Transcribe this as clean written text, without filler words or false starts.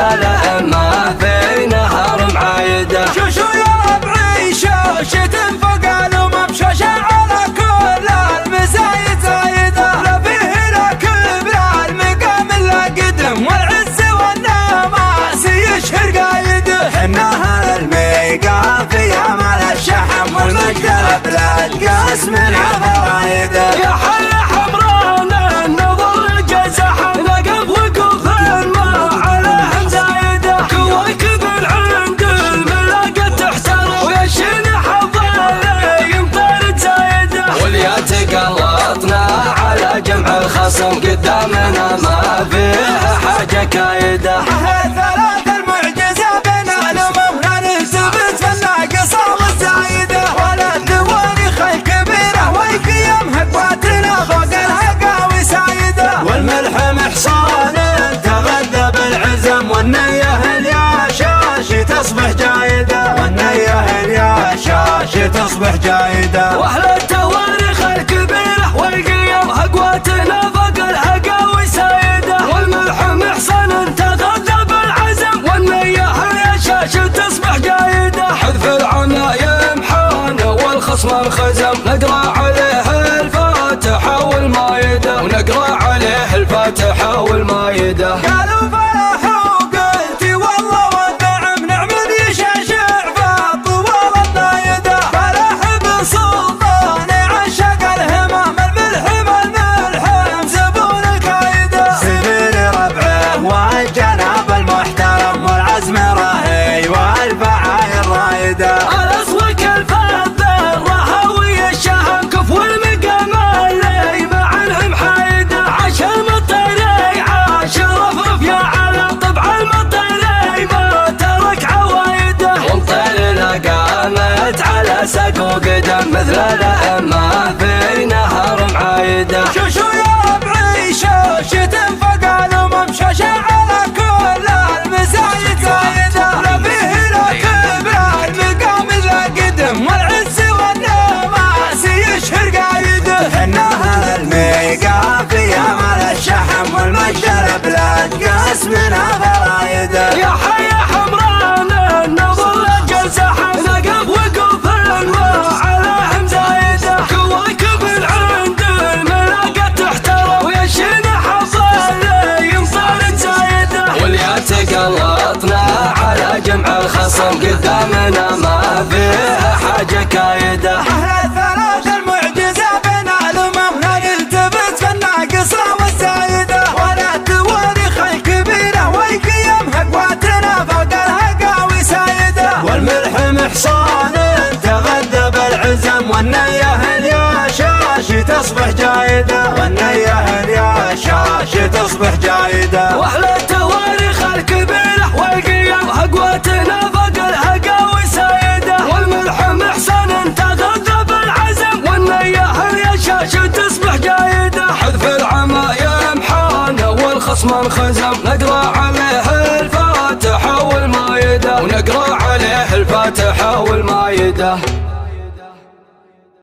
الأئمة في نهر معايدة. شوشو يا ربعي شوشة فوق الأمم، شوشة على كل المزايد زايدة، لا فيه لا كبر المقام لا قدم، والعز والنماس يشهر قايده. حنا أهل الميقام في أمل الشحم، والمجد البلاد قاسم العفرايده. يا حي حمران النظر الجزحم، نقف وقوف الماء عليهم زايده، كواكب عند الملاقة تحترم، ويشن حظ يمطر زايده. واليا تقلطنا على جمع الخصم، قدامنا ما فيه حاجة كايدة. ثلاث المعجزة بين الأمم، لا نثبت في الناقصة والزايدة، ولا التواريخ الكبيرة والقيم قواتنا فوق الهقاوي سايدة. والملح محصان تغذى بالعزم، والنية الياشاش تصبح جايدة، والنية الياشاش تصبح جايدة. واهل التواريخ الكبيرة والقيم قواتنا فوق الهقاوي سايدة، والملح محصن تغذى بالعزم، والنية الياشاش تصبح جايدة. حذف العمايم حان والخصم انخزم، نقرا عليه الفاتحة والمايدة، ونقرا عليه الفاتحة والمايدة. قالوا فرح وقلت والله والنعم، نعم يشعشع فالطوال النايدة، فرح بسلطان عشق الهمام، الملحم زبون الكايدة. سفير ربعه والجناب المحترم، والعزم راهي والفعايل رايدة. الأصوك الفذ الرهوي الشهم، كفو المقام اللي معنهم حايدة، عاش المطري عاش رفرف يا علم، طبع المطري ما ترك عوايده. ومطيرنا قامت على ساق وقدم، مثل الأئمة في نهر معايدة. شوشو يا ربعي شوشة فوق الأمم، شوشة على كل المزايد زايدة، لا فيه لا كبر المقام لا قدم، والعز والنماس يشهر قايده. حنا أهل الميقام في أمل الشحم، والمجد البلاد قاسمنا فرايده. يا حي حمران النظر الجزحم، نقف وقوف الماء عليهم زايده، كواكب عند الملاقة تحترم، ويشن حظ يمطر زايده. واليا تقلطنا على جمع الخصم، قدامنا ما فيه حاجة كايدة. ثلاث المعجزة بين الأمم، لا نلتفت في الناقصة والزايدة، ولا التواريخ الكبيرة والقيم قواتنا فوق الهقاوي سايدة. والملح محصان تغذى بالعزم، والنية الياشاش تصبح جايدة، والنية الياشاش تصبح جايدة. واهل التواريخ الكبيرة والقيم قواتنا فوق الهقاوي سايدة، والملح محسن تغذى بالعزم، والنية الياشاش تصبح جايدة. حذف العمايم حان والخصم انخزم، نقرا عليه الفاتحة والمايدة، ونقرا عليه الفاتحة والمايدة.